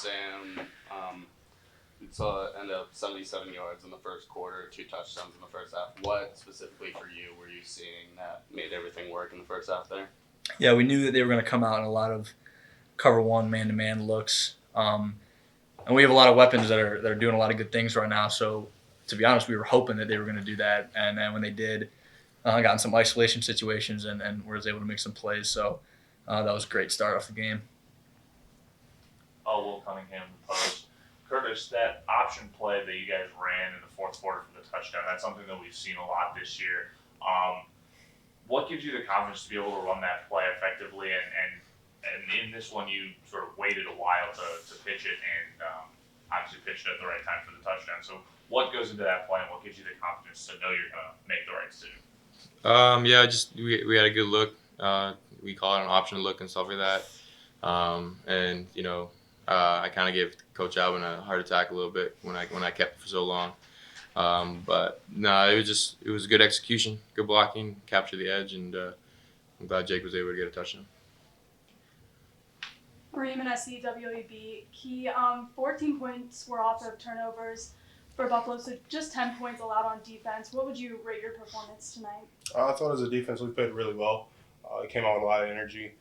Sam. It's ended up 77 yards in the first quarter, 2 touchdowns in the first half. What specifically for you were you seeing that made everything work in the first half there? Yeah, we knew that they were going to come out in a lot of cover one man-to-man looks, and we have a lot of weapons that are doing a lot of good things right now. So to be honest, we were hoping that they were going to do that, and then when they did, got in some isolation situations and was able to make some plays. So that was a great start off the game. Will Cunningham, the post. Curtis, that option play that you guys ran in the fourth quarter for the touchdown, that's something that we've seen a lot this year. What gives you the confidence to be able to run that play effectively? And in this one, you sort of waited a while to pitch it and obviously pitched it at the right time for the touchdown. So what goes into that play and what gives you the confidence to know you're going to make the right decision? We had a good look. We call it an option look and stuff like that. I kind of gave Coach Alvin a heart attack a little bit when I kept it for so long. But no, it was good execution, good blocking, capture the edge, and I'm glad Jake was able to get a touchdown. Raymond SC WAB. Key 14 points were off of turnovers for Buffalo, so just 10 points allowed on defense. What would you rate your performance tonight? I thought as a defense we played really well. It came out with a lot of energy.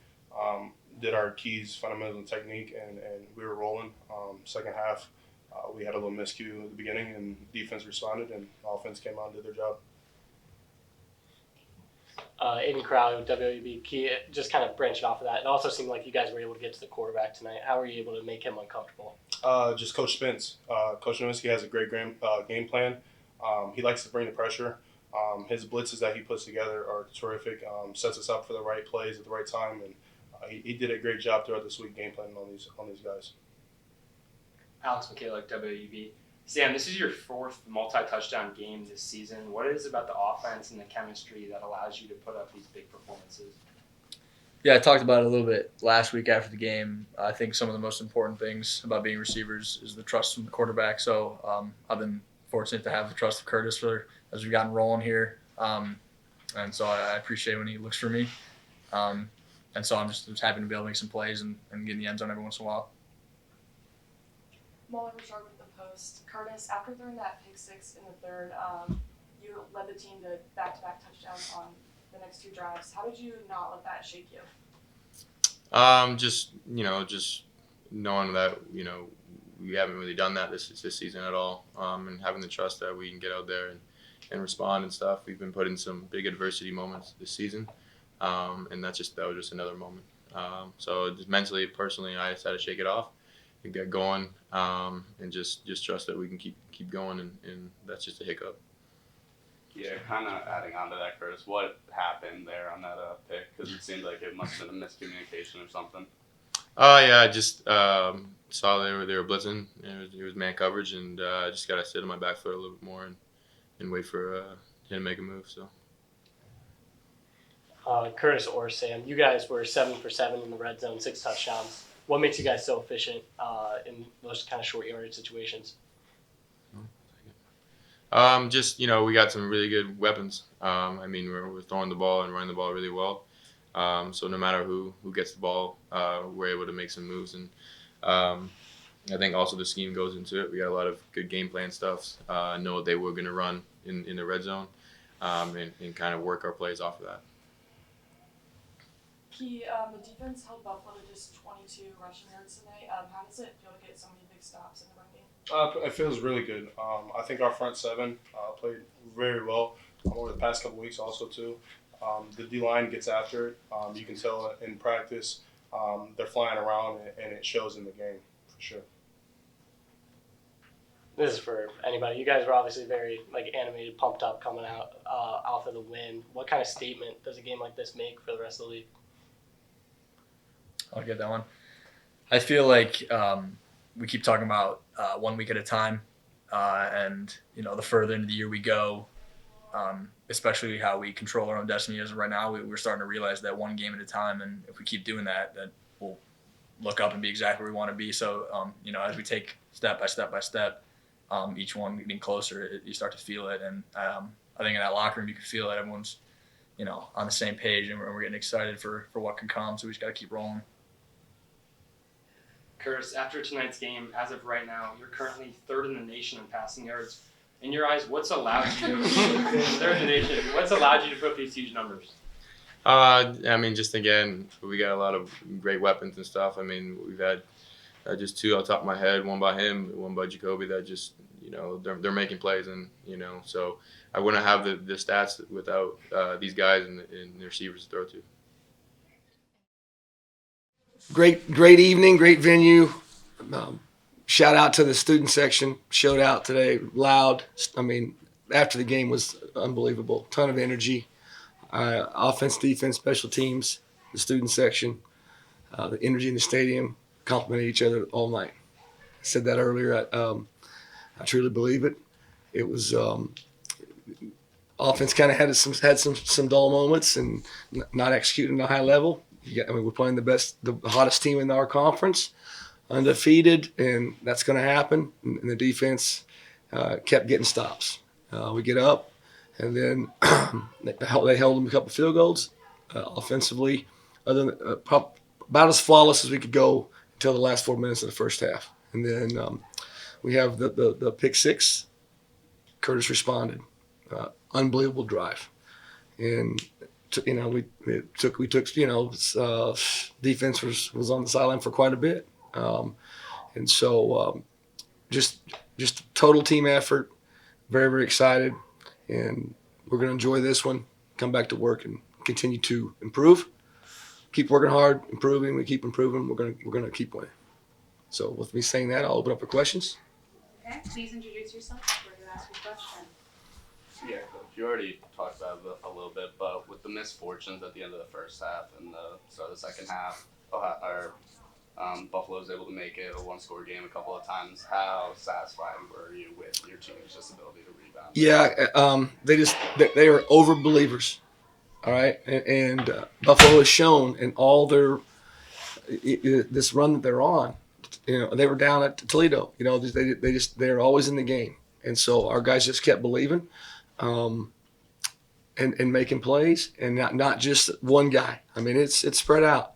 Did our keys, fundamentals, and technique, and we were rolling. Second half, we had a little miscue at the beginning, and defense responded, and offense came out and did their job. Aiden Crowley with WAB. Key, just kind of branching off of that, it also seemed like you guys were able to get to the quarterback tonight. How were you able to make him uncomfortable? Just Coach Spence. Coach Nowinski has a great game plan. He likes to bring the pressure. His blitzes that he puts together are terrific. Sets us up for the right plays at the right time, and he did a great job throughout this week game planning on these guys. Alex McKaylick, WAB. Sam, this is your fourth multi-touchdown game this season. What is it about the offense and the chemistry that allows you to put up these big performances? Yeah, I talked about it a little bit last week after the game. I think some of the most important things about being receivers is the trust from the quarterback. So I've been fortunate to have the trust of Curtis as we've gotten rolling here. And so I appreciate when he looks for me. And so I'm just happy to be able to make some plays and get in the end zone every once in a while. Muller will start with the post. Curtis, after throwing that pick six in the third, you led the team to back-to-back touchdowns on the next two drives. How did you not let that shake you? Just knowing that we haven't really done that this season at all, and having the trust that we can get out there and respond and stuff. We've been put in some big adversity moments this season, and that was just another moment. So just mentally, personally, I decided to shake it off and get going, and just trust that we can keep going, and that's just a hiccup. Yeah, kind of adding on to that, Curtis, what happened there on that pick? Because it seemed like it must have been a miscommunication or something. I just saw they were blitzing. It was man coverage, and I just got to sit on my back foot a little bit more and wait for him to make a move. So. Curtis or Sam, you guys were 7 for 7 in the red zone, 6 touchdowns. What makes you guys so efficient in those kind of short yardage situations? We got some really good weapons. We're throwing the ball and running the ball really well. So no matter who gets the ball, we're able to make some moves. And I think also the scheme goes into it. We got a lot of good game plan stuff. Know what they were going to run in the red zone, and kind of work our plays off of that. Key, the defense held Buffalo to just 22 rushing yards tonight. How does it feel to get so many big stops in the run game? It feels really good. I think our front seven played very well over the past couple weeks also too. The D-line gets after it. You can tell in practice they're flying around, and it shows in the game for sure. This is for anybody. You guys were obviously very animated, pumped up coming out for the win. What kind of statement does a game like this make for the rest of the league? I'll get that one. I feel like we keep talking about 1 week at a time, and the further into the year we go, especially how we control our own destiny as of right now, we're starting to realize that one game at a time, and if we keep doing that we'll look up and be exactly where we want to be. So as we take step by step by step, each one getting closer, you start to feel it, and I think in that locker room you can feel it. Everyone's on the same page, and we're getting excited for what can come. So we just got to keep rolling. Curtis, after tonight's game, as of right now, you're currently third in the nation in passing yards. In your eyes, what's allowed you third in the nation? What's allowed you to put up these huge numbers? I mean, just again, we got a lot of great weapons and stuff. I mean, we've had just two off the top of my head, one by him, one by Jacoby, that just, they're making plays, and, so I wouldn't have the stats without these guys and the receivers to throw to. Great evening, great venue. Shout out to the student section. Showed out today, loud. I mean, after the game was unbelievable. Ton of energy. Offense, defense, special teams, the student section, the energy in the stadium complimented each other all night. I said that earlier. I truly believe it. It was offense kind of had some dull moments and not executing at a high level. We're playing the hottest team in our conference, undefeated, and that's going to happen. And the defense kept getting stops. We get up, and then they held them a couple field goals. Offensively, other than, about as flawless as we could go until the last 4 minutes of the first half. And then we have the pick six. Curtis responded. Unbelievable drive, and we took defense was on the sideline for quite a bit, and so just total team effort. Very, very excited, and we're going to enjoy this one. Come back to work and continue to improve. Keep working hard, improving. We keep improving. We're going to keep winning. So with me saying that, I'll open up for questions. Okay, please introduce yourself before you ask your question. Yeah, Coach, you already talked about it a little bit, but with the misfortunes at the end of the first half and the start of the second half, Buffalo was able to make it a one-score game a couple of times. How satisfied were you with your team's just ability to rebound? Yeah, they are over believers, all right, and Buffalo has shown in all their this run that they're on. They were down at Toledo. They're always in the game, and so our guys just kept believing. And making plays, and not just one guy. I mean, it's spread out,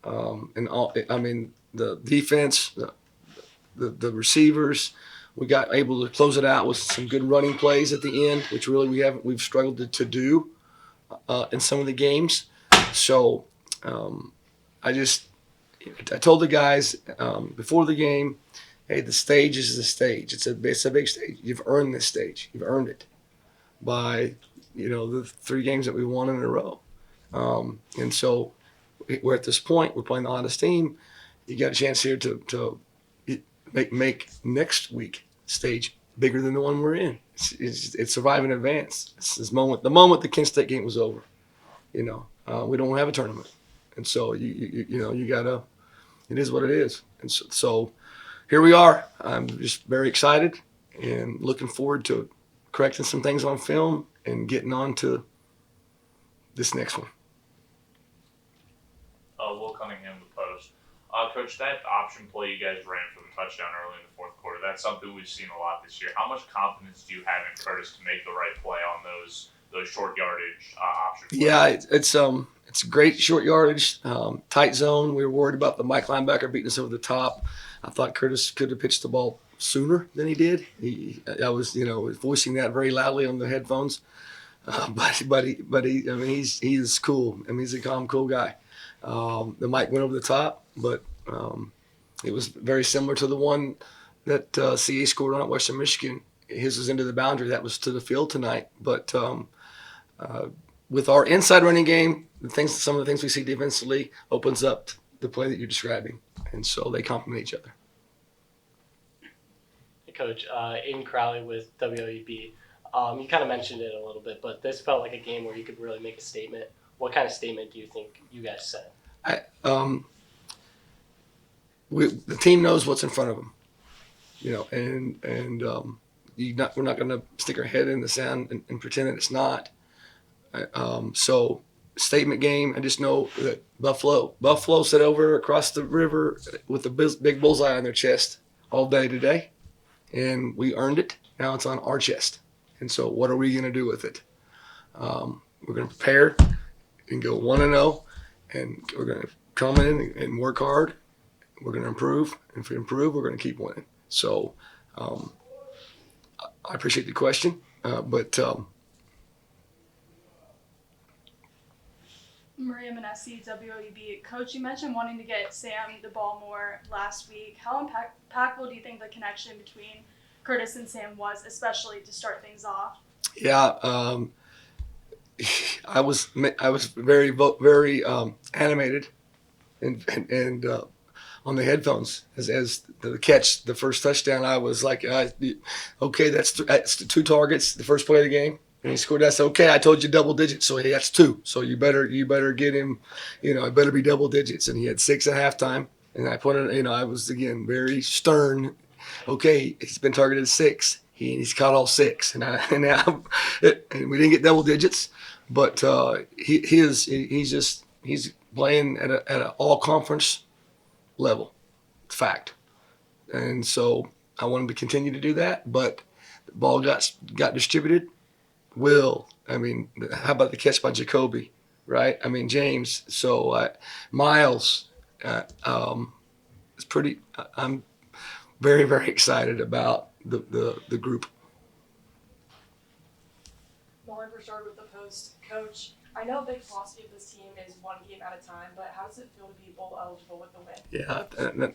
and all. I mean, the defense, the receivers, we got able to close it out with some good running plays at the end, which really we've struggled to do in some of the games. So I told the guys before the game, hey, the stage is the stage. It's a big stage. You've earned this stage. You've earned it by the 3 games that we won in a row, and so we're at this point. We're playing the hottest team. You got a chance here to make next week stage bigger than the one we're in. It's survive and advance. It's the moment the Kent State game was over. We don't have a tournament, and so you gotta. It is what it is, and so here we are. I'm just very excited and looking forward to correcting some things on film and getting on to this next one. Will Cunningham, the Post. Coach, that option play you guys ran for the touchdown early in the fourth quarter, that's something we've seen a lot this year. How much confidence do you have in Curtis to make the right play on those short yardage option plays? Yeah, it's great short yardage, tight zone. We were worried about the Mike linebacker beating us over the top. I thought Curtis could have pitched the ball sooner than he did. I was voicing that very loudly on the headphones, but he's cool. I mean, he's a calm, cool guy. The mic went over the top, but it was very similar to the one that CA scored on at Western Michigan. His was into the boundary. That was to the field tonight. But with our inside running game, some of the things we see defensively opens up the play that you're describing, and so they complement each other. Coach, Aiden Crowley with WOUB. You kind of mentioned it a little bit, but this felt like a game where you could really make a statement. What kind of statement do you think you guys said? The team knows what's in front of them, and we're not going to stick our head in the sand and pretend that it's not. So statement game. I just know that Buffalo sat over across the river with a big bullseye on their chest all day today. And we earned it. Now it's on our chest. And so what are we going to do with it? We're going to prepare and go 1-0, and we're going to come in and work hard we're going to improve. And if we improve, we're going to keep winning. So I appreciate the question, but Maria Manesi, WOUB. Coach, you mentioned wanting to get Sam the ball more last week. How impactful do you think the connection between Curtis and Sam was, especially to start things off? yeah, I was very animated and on the headphones as the catch, the first touchdown. I was like, okay, that's 2 targets, the first play of the game. And he scored. I said, okay, I told you double digits, so hey, that's 2. So you better get him, it better be double digits. And he had 6 at halftime. And I put it, I was again very stern. Okay, he's been targeted 6. He's caught all 6, and we didn't get double digits, but he's playing at an all conference level, fact. And so I want him to continue to do that, but the ball got distributed. How about the catch by Jacoby, right? James. So Miles, it's pretty. I'm very, very excited about the group. Muller for start with the Post. Coach, I know a big philosophy of this team is 1 game at a time, but how does it feel to be bowl eligible with the win? Yeah,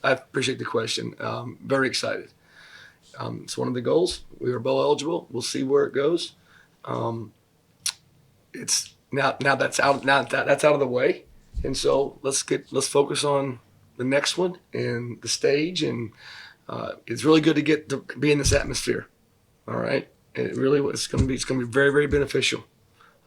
I appreciate the question. Very excited. It's one of the goals. We are bowl eligible. We'll see where it goes. It's now that's out. Now that's out of the way, and so let's focus on the next one and the stage. And it's really good to get to be in this atmosphere. All right, it's going to be very, very beneficial.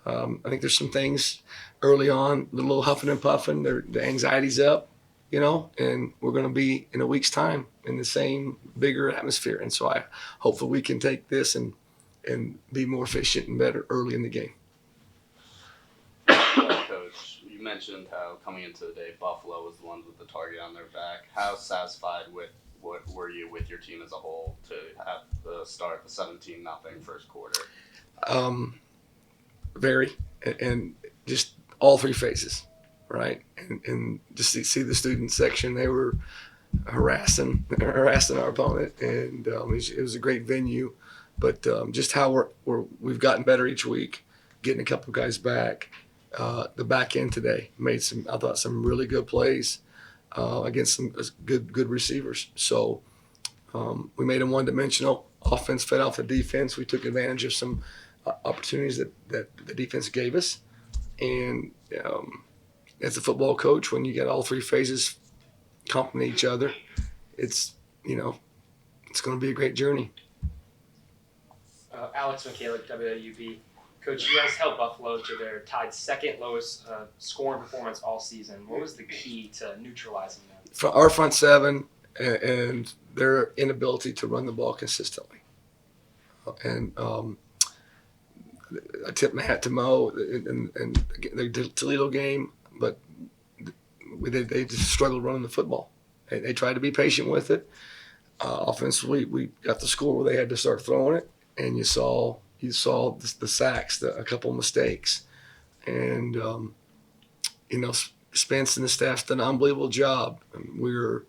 I think there's some things early on, a little huffing and puffing. The anxiety's up, and we're going to be in a week's time in the same bigger atmosphere. And so hopefully we can take this and be more efficient and better early in the game. Coach, you mentioned how coming into the day, Buffalo was the ones with the target on their back. How satisfied were you with your team as a whole to have the start the 17-0 first quarter? Very, and just all 3 phases, right? And just to see the student section, they were harassing our opponent, and it was a great venue. But just how we've gotten better each week, getting a couple guys back. The back end today made some really good plays against some good receivers. So we made them one-dimensional. Offense fed off the defense. We took advantage of some opportunities that the defense gave us. And as a football coach, when you get all 3 phases complement each other, it's going to be a great journey. Alex McKaylick, WOUB. Coach, you guys held Buffalo to their tied 2nd lowest scoring performance all season. What was the key to neutralizing them? For our front 7 and their inability to run the ball consistently. And I tip my hat to Mo and the Toledo game, but they just struggled running the football. They tried to be patient with it. Offensively, we got the score where they had to start throwing it, and you saw the sacks, a couple of mistakes, and Spence and the staff's done an unbelievable job. We were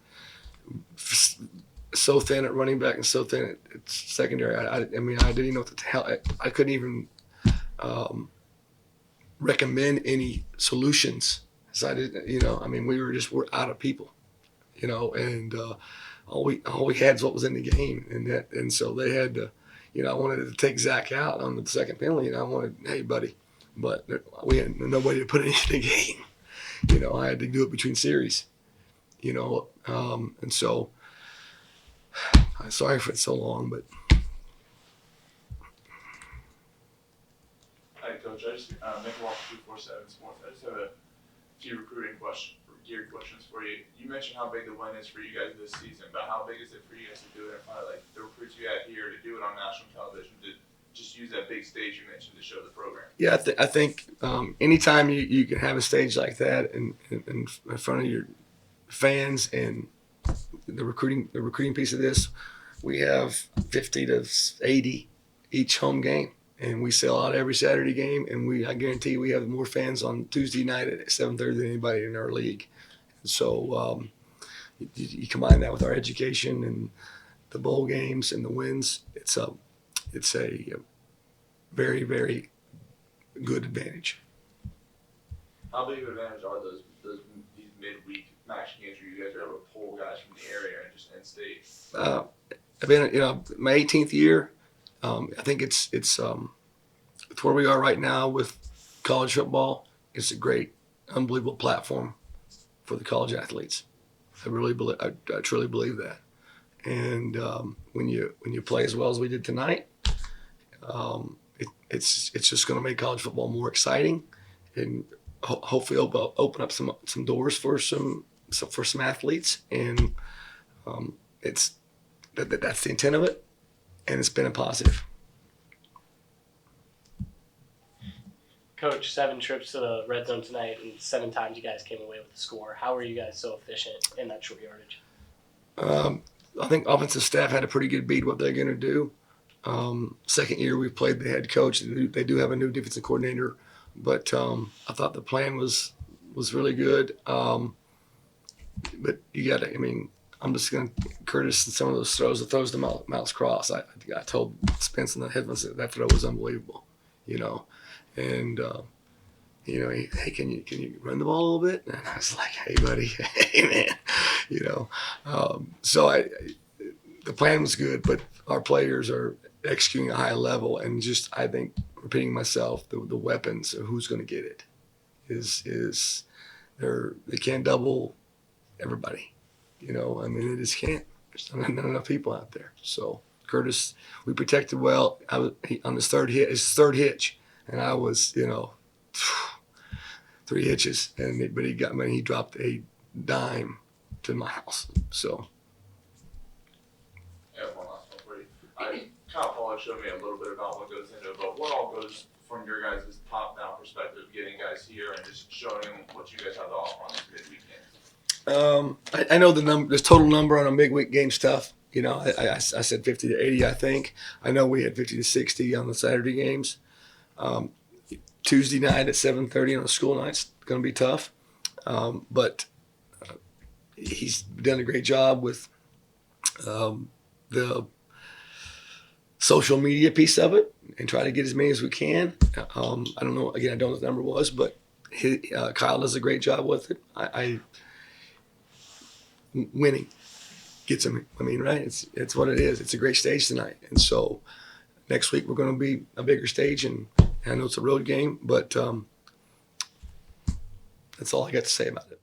so thin at running back and so thin at secondary. I didn't even know what the hell. I couldn't even recommend any solutions. So I didn't, we're out of people, and all we had is what was in the game, and so they had to. I wanted to take Zach out on the second penalty, and I wanted, hey, buddy, but we had nobody to put it in the game. I had to do it between series, and so I'm sorry for it so long, but. Hi, Coach. I just Nick Walker 247 Sports. I just have a few geared questions for you. You mentioned how big the win is for you guys this season, but how big is it for you guys to do it in front of the recruits you had here, to do it on national television, to just use that big stage you mentioned to show the program? Yeah, I think anytime you can have a stage like that in front of your fans and the recruiting piece of this, we have 50 to 80 each home game. And we sell out every Saturday game, and I guarantee we have more fans on Tuesday night at 7:30 than anybody in our league. So, you combine that with our education and the bowl games and the wins, it's a very, very good advantage. How big of an advantage are these midweek match games where you guys are able to pull guys from the area and just in-state? I've been, my 18th year. I think it's with where we are right now with college football. It's a great, unbelievable platform for the college athletes. I truly believe that. And when you play as well as we did tonight, it's just going to make college football more exciting, and hopefully open up some doors for some athletes. And that's the intent of it, and it's been a positive. Coach, 7 trips to the red zone tonight, and 7 times you guys came away with the score. How were you guys so efficient in that short yardage? I think offensive staff had a pretty good beat what they're going to do. Second year we played the head coach. They do have a new defensive coordinator, but I thought the plan was really good. But you got to, I'm just going to, Curtis and some of those throws, the throws to Miles Cross, I told Spence and the headman that throw was unbelievable, And hey, can you run the ball a little bit? And I was like, hey, buddy, hey, man, So the plan was good, but our players are executing at a high level, and just I think repeating myself, the weapons of who's going to get it is they can't double everybody, they just can't. There's not enough people out there. So Curtis, we protected well. On his third hitch, and I was 3 hitches, but he dropped a dime to my house. So. Yeah, one last one for you. Kyle Pollack showed me a little bit about what goes into it, but what all goes from your guys' top-down perspective, getting guys here and just showing them what you guys have to offer on this midweek game? I know the total number on a midweek game's tough. I said 50 to 80, I think. I know we had 50 to 60 on the Saturday games. Tuesday night at 7:30 on a school night's going to be tough. But he's done a great job with the social media piece of it and try to get as many as we can. I don't know. Again, I don't know what the number was, but Kyle does a great job with it. Winning gets him. Right? It's what it is. It's a great stage tonight, and so next week we're going to be a bigger stage, and I know it's a road game, but that's all I got to say about it.